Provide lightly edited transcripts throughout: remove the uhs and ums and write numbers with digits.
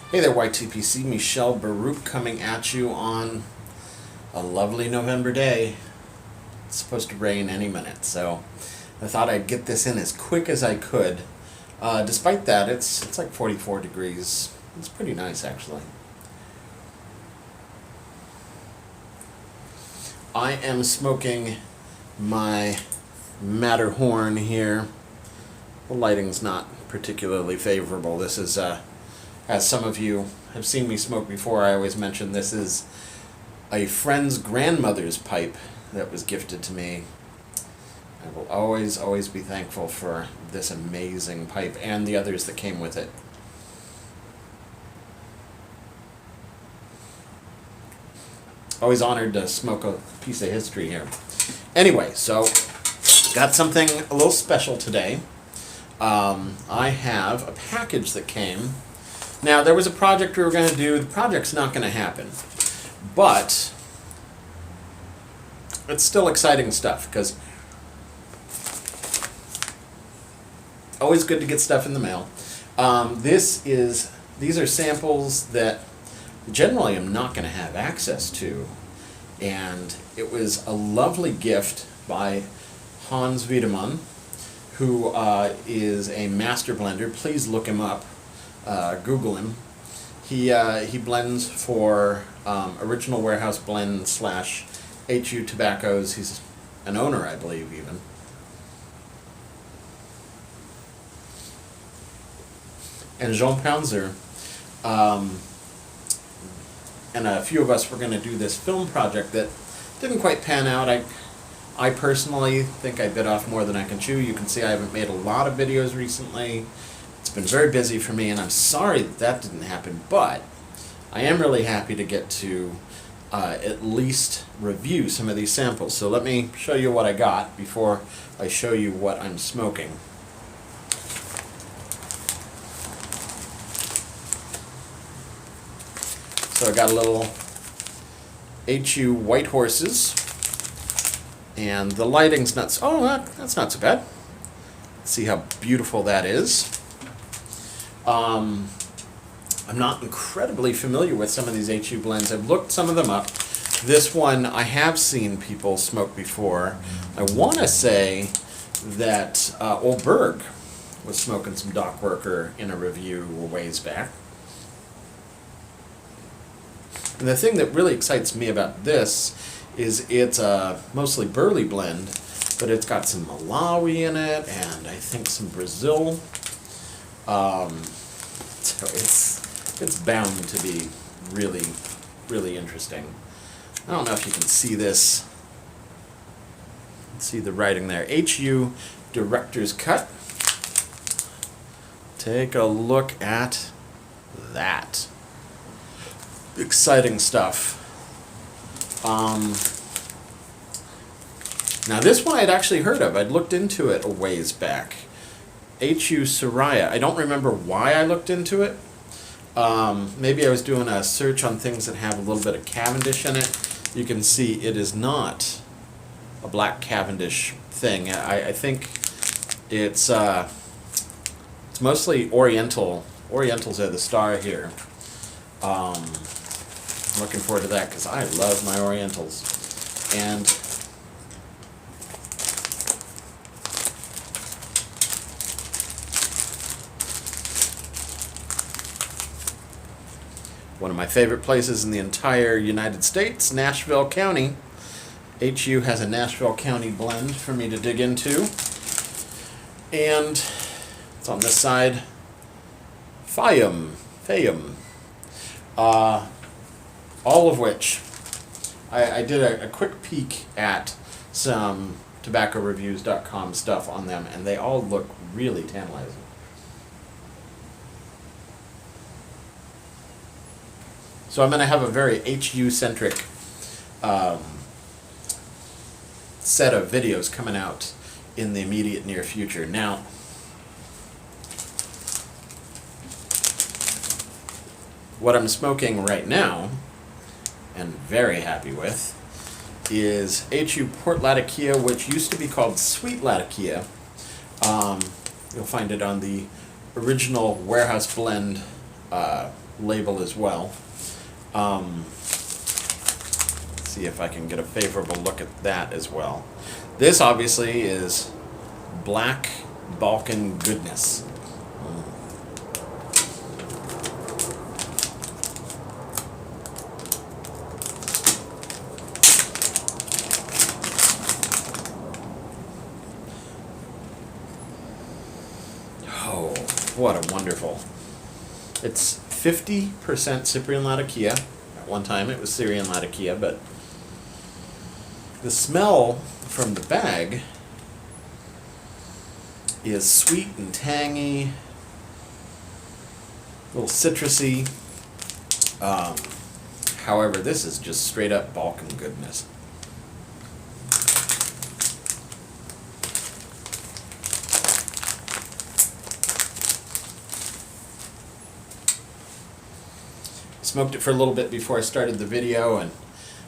Hey there, YTPC. Michelle Baruch coming at you on a lovely November day. It's supposed to rain any minute, so I thought I'd get this in as quick as I could. Despite that, it's like 44 degrees. It's pretty nice, actually. I am smoking my Matterhorn here. The lighting's not particularly favorable. This is as some of you have seen me smoke before, I always mention this is a friend's grandmother's pipe that was gifted to me. I will always be thankful for this amazing pipe and the others that came with it. Always honored to smoke a piece of history here. Anyway, so got something a little special today. I have a package that came. Now, there was a project we were going to do. The project's not going to happen. But it's still exciting stuff, because always good to get stuff in the mail. These are samples that generally I'm not going to have access to. And it was a lovely gift by Hans Wiedemann, who is a master blender. Please look him up. Google him. He blends for Original Warehouse Blend / HU Tobaccos. He's an owner, I believe, even. And Jean Pounzer and a few of us were going to do this film project that didn't quite pan out. I personally think I bit off more than I can chew. You can see I haven't made a lot of videos recently. It's been very busy for me, and I'm sorry that didn't happen, but I am really happy to get to at least review some of these samples. So let me show you what I got before I show you what I'm smoking. So I got a little HU White Horses, and the lighting's not, that's not so bad. Let's see how beautiful that is. I'm not incredibly familiar with some of these HU blends. I've looked some of them up. This one I have seen people smoke before. I want to say that Old Berg was smoking some Dock Worker in a review a ways back. And the thing that really excites me about this is it's a mostly burley blend, but it's got some Malawi in it, and I think some Brazil. So it's bound to be really interesting. I don't know if you can see this. See the writing there. HU Director's Cut. Take a look at that. Exciting stuff. Now this one I'd actually heard of. I'd looked into it a ways back. HU Soraya. I don't remember why I looked into it. Maybe I was doing a search on things that have a little bit of Cavendish in it. You can see it is not a black Cavendish thing. I think it's mostly Oriental. Orientals are the star here. I'm looking forward to that because I love my Orientals. And one of my favorite places in the entire United States, Nashville County. HU has a Nashville County blend for me to dig into. And it's on this side, Fayum. All of which, I did a quick peek at some tobaccoreviews.com stuff on them, and they all look really tantalizing. So I'm going to have a very HU-centric set of videos coming out in the immediate near future. Now, what I'm smoking right now, and very happy with, is HU Port Latakia, which used to be called Sweet Latakia. You'll find it on the Original Warehouse Blend label as well. See if I can get a favorable look at that as well. This obviously is Black Balkan goodness. Oh, what a wonderful. It's 50% Cyprian Latakia. At one time it was Syrian Latakia, but the smell from the bag is sweet and tangy, a little citrusy. However, this is just straight up Balkan goodness. Smoked it for a little bit before I started the video, and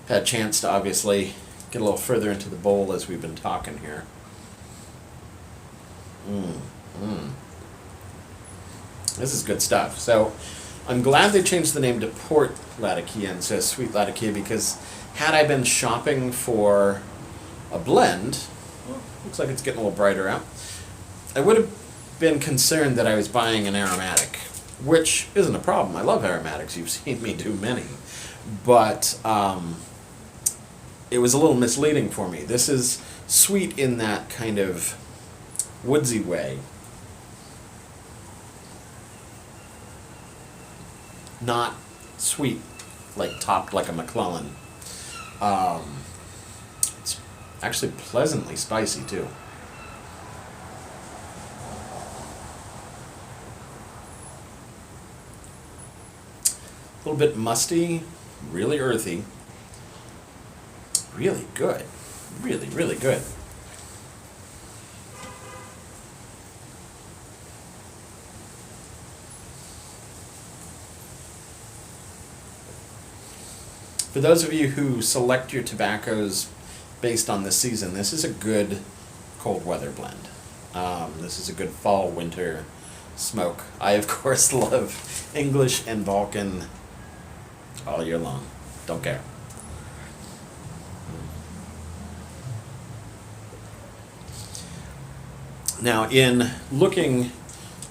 had a chance to obviously get a little further into the bowl as we've been talking here. This is good stuff. So I'm glad they changed the name to Port Latakia instead of Sweet Latakia, because had I been shopping for a blend, well, looks like it's getting a little brighter out, I would have been concerned that I was buying an aromatic, which isn't a problem. I love aromatics. You've seen me do many. But it was a little misleading for me. This is sweet in that kind of woodsy way. Not sweet, like topped like a McClellan. It's actually pleasantly spicy too. A little bit musty, really earthy. Really good. Really, really good. For those of you who select your tobaccos based on the season, this is a good cold weather blend. This is a good fall winter smoke. I of course love English and Balkan all year long. Don't care. Now, in looking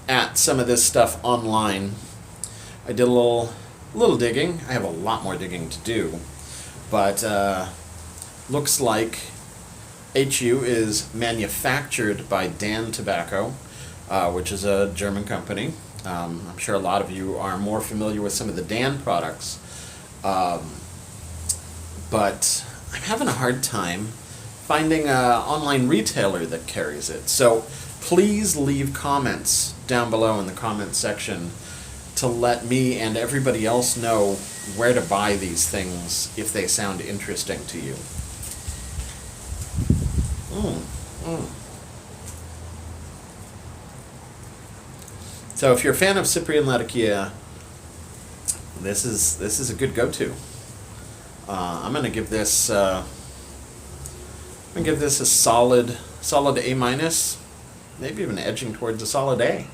at some of this stuff online, I did a little digging. I have a lot more digging to do, but looks like HU is manufactured by Dan Tobacco, which is a German company. I'm sure a lot of you are more familiar with some of the Dan products, but I'm having a hard time finding an online retailer that carries it. So please leave comments down below in the comment section to let me and everybody else know where to buy these things if they sound interesting to you. So if you're a fan of Cyprian Latakia, this is a good go-to. I'm gonna give this a solid A minus, maybe even edging towards a solid A.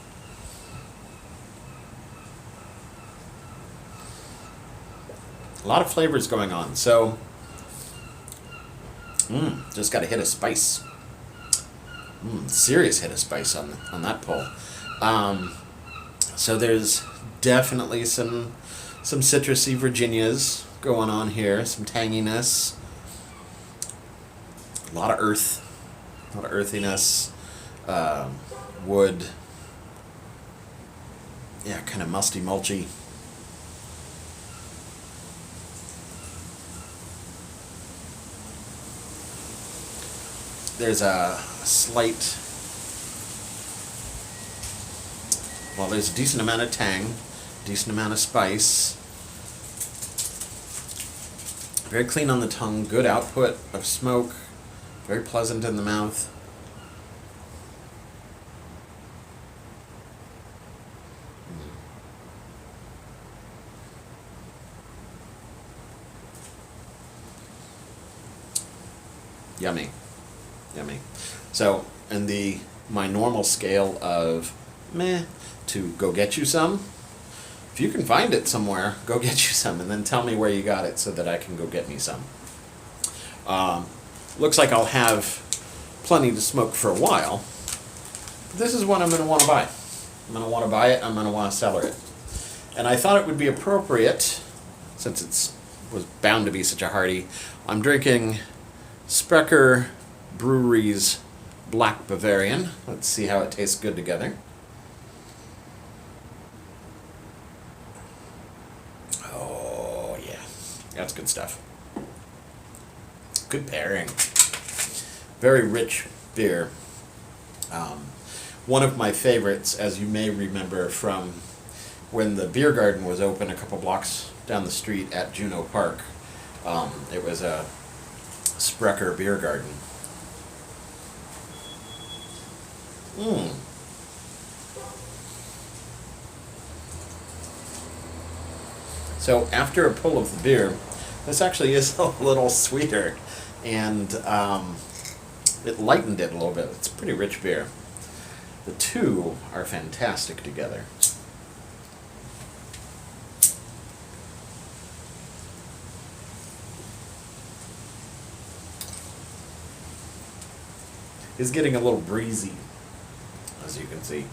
A lot of flavors going on, so just got a hit of spice. Serious hit of spice on that pull. So there's definitely some citrusy Virginias going on here, some tanginess, a lot of earth, a lot of earthiness, wood, yeah, kind of musty, mulchy. There's a slight, well, there's a decent amount of tang, decent amount of spice. Very clean on the tongue, good output of smoke, very pleasant in the mouth. Yummy. Yummy. So, in my normal scale of meh to go get you some, If you can find it somewhere, go get you some, and then tell me where you got it so that I can go get me some. Looks like I'll have plenty to smoke for a while. But this is what I'm going to want to buy. I'm going to want to buy it, I'm going to want to cellar it. And I thought it would be appropriate, since it was bound to be such a hearty, I'm drinking Sprecher Brewery's Black Bavarian. Let's see how it tastes good together. Oh, yeah. That's good stuff. Good pairing. Very rich beer. One of my favorites, as you may remember from when the beer garden was open a couple blocks down the street at Juneau Park. It was a Sprecher beer garden. So after a pull of the beer, this actually is a little sweeter, and it lightened it a little bit. It's a pretty rich beer. The two are fantastic together. It's getting a little breezy, as you can see.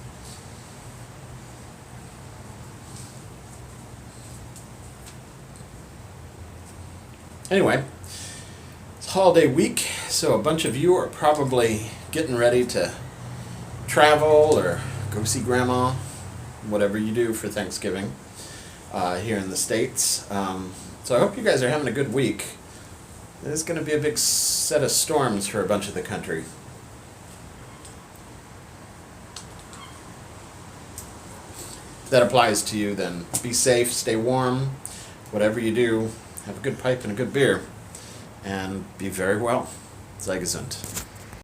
Anyway, it's holiday week, so a bunch of you are probably getting ready to travel or go see Grandma, whatever you do for Thanksgiving here in the States. So I hope you guys are having a good week. There's going to be a big set of storms for a bunch of the country. If that applies to you, then be safe, stay warm, whatever you do, have a good pipe and a good beer, and be very well. Sei gesund.